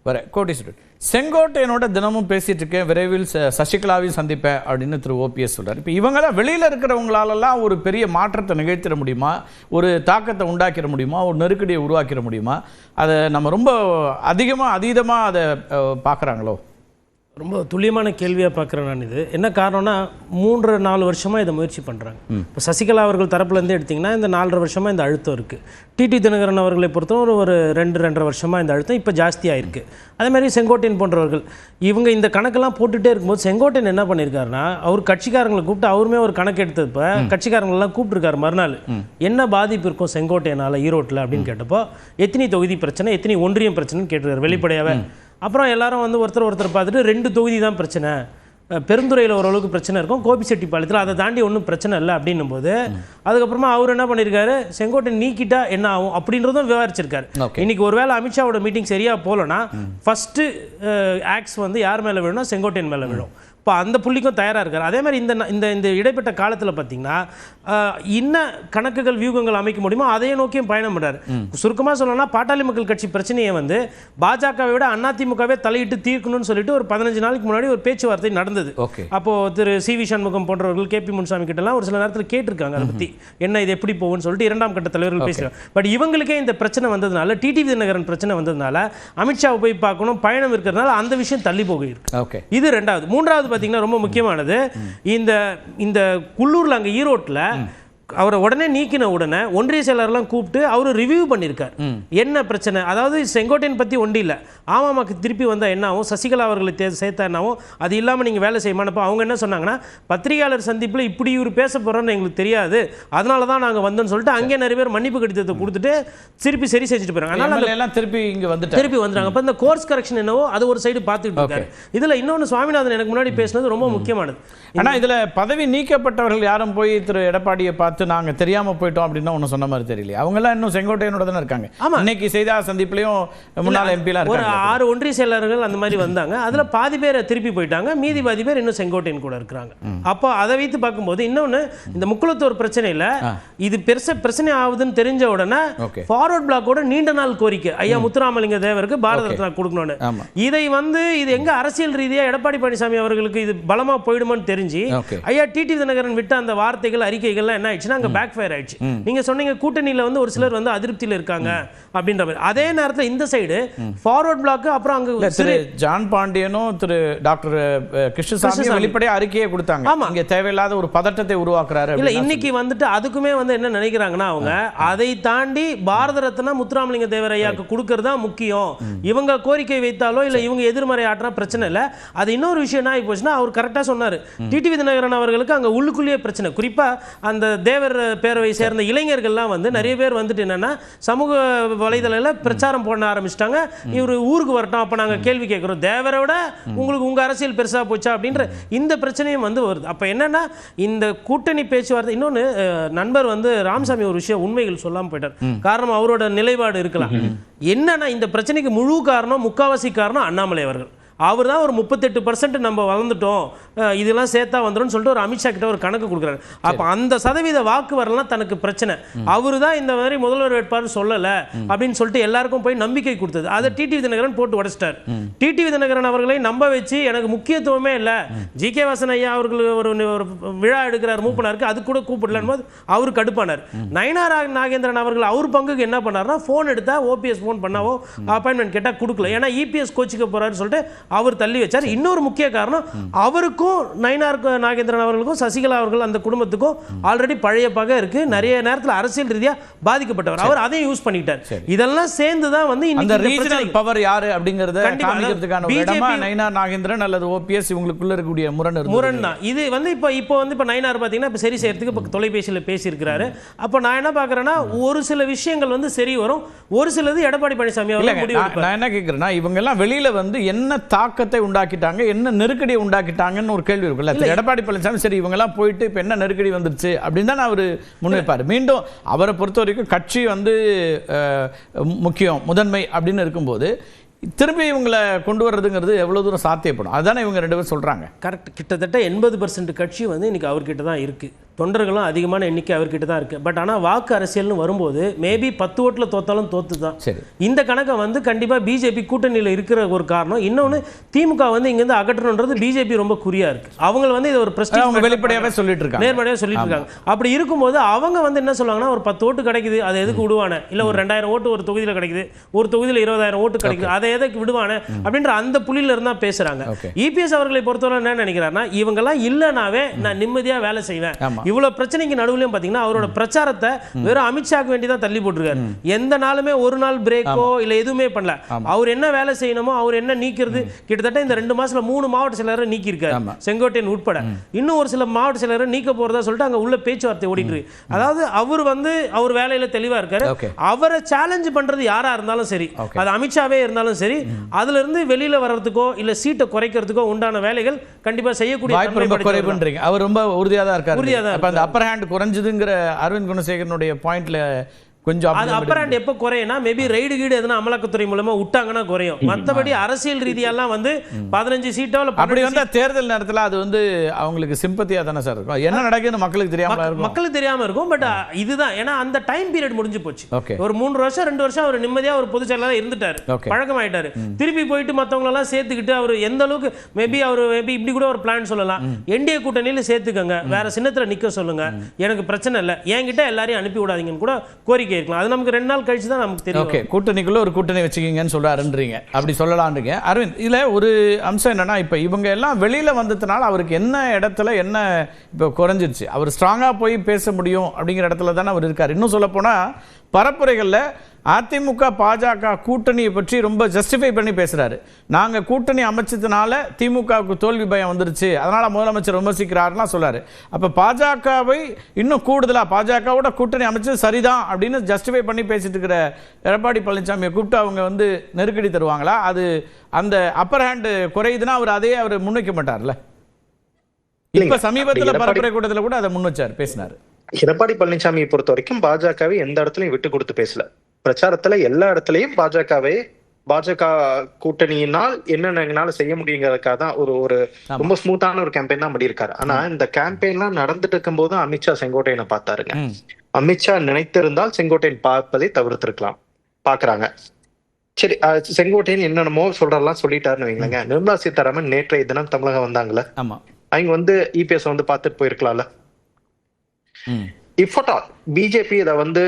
வர கோட்டீஸ்வரன் செங்கோட்டையனோட தினமும் பேசிட்டு இருக்கேன், விரைவில் சசிகலாவையும் சந்திப்பேன் அப்படின்னு திரு ஓபிஎஸ் சொல்றாரு. இப்போ இவங்கெல்லாம் வெளியில் இருக்கிறவங்களாலெல்லாம் ஒரு பெரிய மாற்றத்தை நிகழ்த்திட முடியுமா, ஒரு தாக்கத்தை உண்டாக்கிட முடியுமா, ஒரு நெருக்கடியை உருவாக்கிட முடியுமா? அதை நம்ம ரொம்ப அதீதமாக அதை பார்க்குறாங்களோ? ரொம்ப துல்லியமான கேள்வியாக பார்க்குறேன் நான். இது என்ன காரணம்னா 3-4 வருஷமாக இதை முயற்சி பண்ணுறாங்க. இப்போ சசிகலா அவர்கள் தரப்புலேருந்து எடுத்திங்கன்னா இந்த 4.5 வருஷமாக இந்த அழுத்தம் இருக்குது. டிடி தினகரன் அவர்களை பொறுத்தவரை ஒரு 2-2.5 வருஷமாக இந்த அழுத்தம் இப்போ ஜாஸ்தியாக இருக்குது. அதேமாதிரி செங்கோட்டையன் போன்றவர்கள் இவங்க இந்த கணக்கெல்லாம் போட்டுகிட்டே இருக்கும்போது செங்கோட்டையன் என்ன பண்ணியிருக்காருன்னா, அவர் கட்சிக்காரங்களை கூப்பிட்டு அவருமே ஒரு கணக்கு எடுத்தப்போ கட்சிக்காரங்களெல்லாம் கூப்பிட்டுருக்காரு. மறுநாள் என்ன பாதிப்பு இருக்கும் செங்கோட்டையனால் ஈரோட்டில் அப்படின்னு கேட்டப்போ எத்தனை தொகுதி பிரச்சனை, எத்தனை ஒன்றியம் பிரச்சனைன்னு கேட்டிருக்காரு வெளிப்படையாகவே. அப்புறம் எல்லாரும் வந்து ஒருத்தர் பார்த்துட்டு 2 தொகுதி தான் பிரச்சனை, பெருந்துறையில் ஓரளவுக்கு பிரச்சனை இருக்கும், கோபிச்செட்டிப்பாளையத்தில் அதை தாண்டி ஒன்றும் பிரச்சனை இல்லை அப்படின்னும் போது அதுக்கப்புறமா அவர் என்ன பண்ணியிருக்காரு, செங்கோட்டையன் நீக்கிட்டா என்ன ஆகும் அப்படின்றதும் விவரிச்சிருக்காரு. இன்னைக்கு ஒருவேளை அமித்ஷாவோட மீட்டிங் சரியாக போகலன்னா ஃபஸ்ட்டு ஆக்ஸ் வந்து யார் மேலே விழும்னா செங்கோட்டையன் மேலே விழும். இப்போ அந்த புள்ளிக்கும் தயாராக இருக்கார். அதே மாதிரி இந்த இடைப்பட்ட காலத்தில் பார்த்தீங்கன்னா இன்னும் கணக்குகள் வியூகங்கள் அமைக்க முடியுமோ அதையே நோக்கியும் பயணம் பண்ணுறாரு. சுருக்கமாக சொல்லணும்னா பாட்டாளி மக்கள் கட்சி பிரச்சனையை வந்து பாஜகவை விட அதிமுகவே தலையிட்டு தீர்க்கணும்னு சொல்லிட்டு ஒரு 15 நாளைக்கு முன்னாடி ஒரு பேச்சுவார்த்தை நடந்தது. அப்போது திரு சி.வி. சண்முகம் போன்றவர்கள் கே.பி. முனுசாமி கிட்டலாம் ஒரு சில நேரத்தில் கேட்டிருக்காங்க அதை பற்றி என்ன இது எப்படி போகும்னு சொல்லிட்டு 2ஆம் கட்ட தலைவர்கள் பேசுகிறாங்க. பட் இவங்களுக்கே இந்த பிரச்சனை வந்ததுனால, டிடிவி தினகரன் பிரச்சனை வந்ததுனால, அமித்ஷாவை போய் பார்க்கணும் பயணம் இருக்கிறதுனால அந்த விஷயம் தள்ளி போக இருக்கு. இது 2வது. 3வது பார்த்தீங்கன்னா ரொம்ப முக்கியமானது, இந்த குள்ளூர்ல அங்க ஈரோட்டில் அவரை உடனே நீக்கின உடனே ஒன்றிய செயலர்லாம் கூப்பிட்டு அவர் ரிவ்யூ பண்ணியிருக்கார் என்ன பிரச்சனை. அதாவது செங்கோட்டையன் பற்றி ஒன்றும் இல்லை, ஆமாமாக்கு திருப்பி வந்தால் என்ன ஆகும், சசிகலா அவர்களை சேர்த்தா என்ன ஆகும், அது இல்லாமல் நீங்கள் வேலை செய்யமானப்போ அவங்க என்ன சொன்னாங்கன்னா, பத்திரிகையாளர் சந்திப்பில் இப்படி இவர் பேச போகிறோன்னு எங்களுக்கு தெரியாது, அதனால தான் நாங்கள் வந்தோம்னு சொல்லிட்டு அங்கே நிறைய பேர் மன்னிப்பு கடிதத்தை கொடுத்துட்டு திருப்பி சரி செஞ்சுட்டு போகிறாங்க. அதனால எல்லாம் திருப்பி வந்துட்டாங்க. அப்போ இந்த கோர்ஸ் கரெக்ஷன் என்னவோ அது ஒரு சைடு பார்த்துட்டு இருக்காரு. இதில் இன்னொன்று சுவாமிநாதன் எனக்கு முன்னாடி பேசினது ரொம்ப முக்கியமானது. ஆனால் இதில் பதவி நீக்கப்பட்டவர்கள் யாரும் போய் திரு எடப்பாடியை பார்த்து நாங்க தெரியாம போயிட்டோம் அப்படின்னா ஒன்னும் சொன்ன மாதிரி தெரியல. அவங்க எல்லாம் இன்னும் செங்கோட்டையனோட தான் இருக்காங்க. இன்னைக்கு செய்தியாளர் சந்திப்புலயும் முன்னாள் எம்பிலாம் இருக்காங்க. ஒரு 6 ஒன்றிய செயலர்கள் அந்த மாதிரி வந்தாங்க. அதுல பாதி பேர் திருப்பி போயிட்டாங்க, மீதி பாதி பேர் இன்னும் செங்கோட்டையன் கூட இருக்காங்க. அப்போ அதை வைத்து பார்க்கும்போது இன்னொன்னு, இந்த முக்குளத்தூர் பிரச்சனையில இது பிரச்சனை ஆகுதுன்னு தெரிஞ்ச உடனே ஃபார்வர்ட் பிளாக்கோட நீண்ட நாள் கோரிக்கை ஐயா முத்துராமலிங்க தேவருக்கு பாரத ரத்னா கொடுக்கணும்னு. இதை வந்து இது எங்க அரசியல் ரீதியா எடப்பாடி பழனிசாமி அவர்களுக்கு இது பலமா போயிடுமான்னு தெரிஞ்சு ஐயா டிடி தினகரன் விட்ட அந்த வார்த்தைகள் அறிக்கைகள்லாம் என்ன ஆயிடுச்சுன்னா அங்க பேக் ஃபயர் ஆயிடுச்சு. நீங்க சொன்னீங்க கூட்டணியில வந்து ஒரு சிலர் வந்து அதிருப்தியில இருக்காங்க அப்படின்ற மாதிரி. அதே நேரத்தில் இந்த சைடு ஃபார்வர்ட் பிளாக் அப்புறம் அங்க திரு ஜான் பாண்டியனும் திரு டாக்டர் கிருஷ்ணசாமி வெளிப்படையா அறிக்கையை கொடுத்தாங்க. இங்க தேவையில்லாத ஒரு பதட்டத்தை உருவாக்குறாரு. இல்ல இன்னைக்கு வந்துட்டு அதுக்குமே வந்து என்ன நினைக்கிறாங்கன்னா, அவங்க அதை தாண்டி பாரத ரத்னா முத்துராமலிங்க தேவர் ஐயாக்கு கொடுக்கறது தான் முக்கியம். இவங்க கோரிக்கை வைத்தாலோ இல்ல இவங்க எதிர்மறை ஆற்றினா பிரச்சனை இல்ல. அது இன்னொரு விஷயம் என்ன ஆகி போச்சுன்னா, அவர் கரெக்டா சொன்னாரு, டிடிவி தினகரன் அவர்களுக்கு அங்க உள்ளுக்குள்ளேயே பிரச்சனை. குறிப்பா அந்த தேவர் பேரவை சேர்ந்த இளைஞர்கள்லாம் வந்து நிறைய பேர் வந்துட்டு என்னன்னா சமூக வலைதளத்தில் பிரச்சாரம் போட ஆரம்பிச்சிட்டாங்க. இவர் ஊருக்கு வரட்டும், அப்ப நாங்க கேள்வி கேட்கிறோம், தேவரை விட உங்களுக்கு உங்க அரசியல் பெருசா போச்சா அப்படின்ற இந்த பிரச்சனையும் வந்து வருது. அப்ப என்னன்னா இந்த கூட்டணி பேச்சுவார்த்தை. இன்னொன்னு, நண்பர் வந்து ராமசாமி ஒரு விஷயம் உண்மைகள் சொல்லாம போயிட்டார். காரணம் அவரோட நிலைப்பாடு இருக்கலாம். என்னன்னா இந்த பிரச்சனைக்கு முழு காரணம், முக்காவாசி காரணம் அண்ணாமலை அவர்கள். அவர் தான் ஒரு 38% நம்ம வளர்ந்துட்டோம், இதெல்லாம் சேர்த்தா வந்துடும் சொல்லிட்டு ஒரு அமித்ஷா கிட்ட ஒரு கணக்கு கொடுக்குறாரு. அப்போ அந்த சதவீத வாக்கு வரலாம் தனக்கு பிரச்சனை, அவரு தான் இந்த மாதிரி முதல்வர் வேட்பாளர் சொல்லலை அப்படின்னு சொல்லிட்டு எல்லாருக்கும் போய் நம்பிக்கை கொடுத்தது. அதை டிடிவி தினகரன் போட்டு உடைச்சிட்டார். டிடிவி தினகரன் அவர்களை நம்ப வச்சு எனக்கு முக்கியத்துவமே இல்லை, ஜி.கே. வாசன் ஐயா அவர்கள் ஒரு விழா எடுக்கிறார் மூப்பனாருக்கு, அது கூட கூப்பிடலன்னு போது அவரு கடுப்பானார். நயனார் நாகேந்திரன் அவர்கள் அவர் பங்குக்கு என்ன பண்ணார்னா, ஃபோன் எடுத்தா ஓபிஎஸ் ஃபோன் பண்ணாவோ அப்பாயின்மெண்ட் கேட்டால் கொடுக்கல, ஏன்னா இபிஎஸ் கோச்சிக்க போறாருன்னு சொல்லிட்டு அவர் தள்ளி வச்சார். இன்னொரு முக்கிய காரணம், அவருக்கும் நயினார் நாகேந்திரன் அவர்களுக்கும் சசிகலா அவர்கள் அந்த குடும்பத்துக்கும் ஆல்ரெடி பழைய பகை இருக்கு, நிறைய நேரத்தில் அரசியல் ரீதியா பாதிக்கப்பட்டவர். அவர் அதையும் யூஸ் பண்ணிட்டார். இதெல்லாம் சேர்ந்து தான் வந்து இந்த ரீஜனல் பவர் யாரு அப்படிங்கறத காமிக்கிறதுக்கான ஒரு இடமா நயினார் நாகேந்திரன் அல்லது ஓபிஎஸ் இவங்களுக்குள்ள இருக்கக்கூடிய முரண் தான் இது. வந்து இப்போ நயினார் பாத்தீங்கன்னா இப்ப சரி செய்யறதுக்கு இப்ப தொலைபேசியில பேசி இருக்கிறாரு. அப்ப நான் என்ன பாக்குறேன்னா, ஒரு சில விஷயங்கள் வந்து சரி வரும், ஒரு சிலது எடப்பாடி பழனிசாமி அவர்கள் முடிவு எடுப்பார். நான் என்ன கேக்குறேன்னா, இவங்க எல்லாம் வெளியில வந்து என்ன தாக்கத்தை உண்டாக்கிட்டாங்க, என்ன நெருக்கடியை உண்டாக்கிட்டாங்கன்னு ஒரு கேள்வி இருக்குல்ல. எடப்பாடி பழனிசாமி சரி இவங்க எல்லாம் போயிட்டு இப்ப என்ன நெருக்கடி வந்துருச்சு அப்படின்னு தான் அவர் முன்வைப்பார். மீண்டும் அவரை பொறுத்த வரைக்கும் கட்சி வந்து முக்கியம், முதன்மை அப்படின்னு இருக்கும்போது திரும்பி இவங்களை கொண்டு வர்றதுங்கிறது எவ்வளவு தூரம் சாத்தியப்படும், அதுதானே இவங்க 2 பேரும் சொல்றாங்க. கரெக்ட். கிட்டத்தட்ட 80% கட்சி வந்து இன்னைக்கு அவர்கிட்ட தான் இருக்கு. தொண்டர்களும் அதிகமான எண்ணிக்கை அவர்கிட்ட தான் இருக்குது. பட் ஆனால் வாக்கு அரசியல்னு வரும்போது மேபி 10 ஓட்டில் தோத்தாலும் தோத்து தான். சரி, இந்த கணக்கை வந்து கண்டிப்பாக பிஜேபி கூட்டணியில் இருக்கிற ஒரு காரணம். இன்னொன்று திமுக வந்து இங்கேருந்து அகற்றணுன்றது பிஜேபி ரொம்ப குறியாக இருக்குது. அவங்க வந்து இது ஒரு பிரஸ்டீஜ் வெளிப்படையாகவே சொல்லிட்டு இருக்காங்க, நேர்மறையாக சொல்லிட்டு இருக்காங்க. அப்படி இருக்கும்போது அவங்க வந்து என்ன சொல்லுவாங்கன்னா, ஒரு 10 ஓட்டு கிடைக்குது அதை எதுக்கு விடுவானே, இல்லை ஒரு 2000 ஓட்டு ஒரு தொகுதியில் கிடைக்குது, ஒரு தொகுதியில் 20,000 ஓட்டு கிடைக்குது, அதை எதுக்கு விடுவானே அப்படின்ற அந்த புள்ளியில இருந்தா பேசுறாங்க. இபிஎஸ் அவர்களை பொறுத்தவரை என்ன நினைக்கிறாருன்னா, இவங்கெல்லாம் இல்லைனாவே நான் நிம்மதியாக வேலை செய்வேன். இவ்வளவு பிரச்சனைக்கு நடுவுலையும் பார்த்தீங்கன்னா அவரோட பிரச்சாரத்தை வெறும் அமித்ஷாக்கு வேண்டி தான் தள்ளி போட்டுருக்காரு. எந்த நாளுமே ஒரு நாள் பிரேக்கோ இல்லை எதுவுமே பண்ணல. அவர் என்ன வேலை செய்யணுமோ அவர் என்ன நீக்கிறது, கிட்டத்தட்ட இந்த 2 மாசத்துல 3 மாவட்ட செயலரை நீக்கி இருக்காரு, செங்கோட்டையன் உட்பட. இன்னும் ஒரு சில மாவட்ட செயலரை நீக்க போறதா சொல்லிட்டு அங்க உள்ள பேச்சுவார்த்தை ஓடிட்டு இருக்கு. அதாவது அவர் வந்து அவர் வேலையில தெளிவா இருக்காரு. அவரை சேலஞ்ச் பண்றது யாரா இருந்தாலும் சரி, அது அமித்ஷாவே இருந்தாலும் சரி, அதுல இருந்து வெளியில வர்றதுக்கோ இல்ல சீட்டை குறைக்கிறதுக்கோ உண்டான வேலைகள் கண்டிப்பா செய்யக்கூடிய அவர் ரொம்ப உறுதியா தான் இருக்காரு. அப்ப அந்த அப்பர் ஹேண்ட் குறைஞ்சதுங்கிற அரவிந்த் குணசேகரனுடைய பாயிண்ட்ல கொஞ்சம் அது அப்பர் ஹேண்ட் எப்போ குறையும்னா, மேபி ரைடு கீடு எதுனா அமலாக்கத்துறை மூலமா விட்டாங்கன்னா குறையும். மற்றபடி அரசியல் ரீதியெல்லாம் வந்து 15 சீட்டோ அப்படி வந்து தேர்தல் நேரத்தில் அது வந்து அவங்களுக்கு சிம்பத்தியா தானே சார் இருக்கும். என்ன நடக்குதுன்னு மக்களுக்கு தெரியாம இருக்கும், மக்களுக்கு தெரியாம இருக்கும். பட் இதுதான், ஏன்னா அந்த டைம் பீரியட் முடிஞ்சு போச்சு. ஒரு 3 வருஷம் 2 வருஷம் அவர் நிம்மதியா ஒரு பொதுச் செயலாளர் இருந்துட்டாரு, பழக்கமாயிட்டாரு. திருப்பி போயிட்டு மற்றவங்க எல்லாம் சேர்த்துக்கிட்டு அவர் எந்த அளவுக்கு மேபி இப்படி கூட ஒரு பிளான் சொல்லலாம், என்டிஏ கூட்டணியில சேர்த்துக்கங்க, வேற சின்னத்துல நிக்க சொல்லுங்க, எனக்கு பிரச்சனை இல்லை, என்கிட்ட எல்லாரையும் அனுப்பி விடாதீங்கன்னு கூட கோரிக்கை இருக்கலாம். அது நமக்கு 2 நாள் கழிச்சு தான் நமக்கு தெரியும். ஓகே, கூட்டணிக்குள்ள ஒரு கூட்டணி வச்சுக்கிங்கன்னு சொல்றாருன்றீங்க, அப்படி சொல்லலான்றீங்க. அரவிந்த், இதுல ஒரு அம்சம் என்னன்னா, இப்ப இவங்க எல்லாம் வெளியில வந்ததுனால அவருக்கு என்ன இடத்துல என்ன இப்போ குறைஞ்சிருச்சு, அவர் ஸ்ட்ராங்கா போய் பேச முடியும் அப்படிங்கிற இடத்துல தானே அவர் இருக்காரு. இன்னும் சொல்ல போனா பரப்புரைகள்ல அதிமுக பாஜக கூட்டணியை பற்றி ரொம்ப ஜஸ்டிஃபை பண்ணி பேசுறாரு. நாங்க கூட்டணி அமைச்சதுனால திமுகவுக்கு தோல்வி பயம் வந்துருச்சு, அதனால முதலமைச்சர் விமர்சிக்கிறாருலாம் சொல்றாரு. அப்ப பாஜகவை இன்னும் கூடுதலா பாஜகவோட கூட்டணி அமைச்சது சரிதான் அப்படின்னு ஜஸ்டிஃபை பண்ணி பேசிட்டு இருக்கிற எடப்பாடி பழனிசாமியை கூப்பிட்டு அவங்க வந்து நெருக்கடி தருவாங்களா? அது அந்த அப்பர் ஹேண்ட் குறையுதுன்னா அவர் அதையே அவர் முன்வைக்க மாட்டார்ல. இப்ப சமீபத்தில் பரப்புரை கூட்டத்தில் கூட அதை முன் வச்சார், பேசினாரு. எடப்பாடி பழனிசாமியை பொறுத்த வரைக்கும் பாஜகவை எந்த இடத்துலையும் விட்டு கொடுத்து பேசல. பிரச்சாரத்துல எல்லா இடத்துலையும் பாஜக கூட்டணியினால் என்னென்ன செய்ய முடியுங்கிறதுக்காக தான் ஒரு ரொம்ப ஸ்மூத்தான ஒரு கேம்பெயின் தான் பண்ணியிருக்காரு. ஆனா இந்த கேம்பெயின்லாம் நடந்துட்டு இருக்கும் போது அமித்ஷா செங்கோட்டையனை பார்த்தாருங்க. அமித்ஷா நினைத்திருந்தால் செங்கோட்டையன் பார்ப்பதை தவிர்த்திருக்கலாம், பாக்குறாங்க. சரி, செங்கோட்டையன் என்னென்னமோ சொல்றதெல்லாம் சொல்லிட்டாருன்னு வைங்களேங்க. நிர்மலா சீதாராமன் நேற்றைய தினம் தமிழகம் வந்தாங்களே, அவங்க வந்து இபிஎஸ் வந்து பார்த்துட்டு போயிருக்கலாம்ல. இஃப் அட் ஆல் பிஜேபி இதை வந்து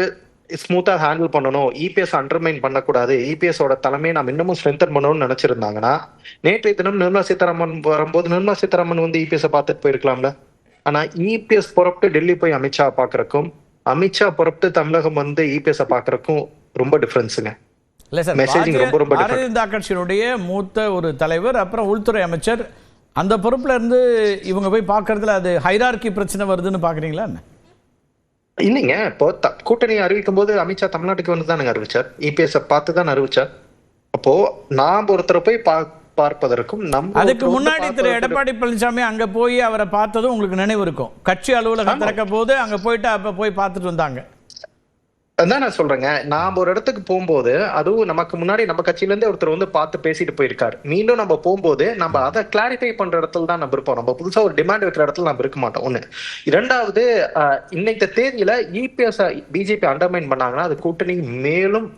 ஸ்மூத்தா ஹேண்டில் பண்ணணும், இபிஎஸ் அண்டர்மைன் பண்ணக்கூடாது, இபிஎஸ் ஓட தலைமையை நம்ம இன்னமும் ஸ்ட்ரென்தன் பண்ணணும்னு நினைச்சிருந்தாங்கன்னா, நேற்றைய தினம் நிர்மலா சீதாராமன் வரும்போது நிர்மலா சீதாராமன் வந்து இபிஎஸ் பார்த்துட்டு போயிருக்கலாம்ல. ஆனா இபிஎஸ் புறப்பட்டு டெல்லி போய் அமித்ஷா பாக்குறக்கும், அமித்ஷா புறப்பட்டு தமிழகம் வந்து இபிஎஸ் பாக்குறக்கும் ரொம்ப டிஃபரன்ஸுங்க. பாரதிய கட்சியினுடைய மூத்த ஒரு தலைவர், அப்புறம் உள்துறை அமைச்சர், அந்த பொறுப்புல இருந்து இவங்க போய் பாக்குறதுல அது ஹைரார்கி பிரச்சனை வருதுன்னு பாக்குறீங்களா? இல்லைங்க, இப்போ கூட்டணி அறிவிக்கும் போது அமித்ஷா தமிழ்நாட்டுக்கு வந்து தானுங்க அறிவிச்சார், இபிஎஸ் பார்த்து தான் அறிவிச்சார். அப்போ நாம் ஒருத்தரை போய் பார்ப்பதற்கும் அதுக்கு முன்னாடி திரு எடப்பாடி பழனிசாமி அங்க போய் அவரை பார்த்ததும் உங்களுக்கு நினைவு இருக்கும். கட்சி அலுவலகம் திறக்க போது அங்க போயிட்டு அப்ப போய் பார்த்துட்டு வந்தாங்க. அதான் நான் சொல்றேங்க, நாம ஒரு இடத்துக்கு போகும்போது, அதுவும் நமக்கு முன்னாடி நம்ம கட்சியில இருந்து ஒருத்தர் வந்து பார்த்து பேசிட்டு போயிருக்காரு. மீண்டும் நம்ம போகும்போது நம்ம அதை கிளாரிஃபை பண்ற இடத்துல தான் நம்ம இருப்போம். நம்ம புதுசா ஒரு டிமாண்ட் வைக்கிற இடத்துல நம்ம இருக்க மாட்டோம். ஒண்ணு. இரண்டாவது, இன்னைக்கு தேதியில இபிஎஸ் பிஜேபி அண்டர்மைன் பண்ணாங்கன்னா அது கூட்டணி மேலும்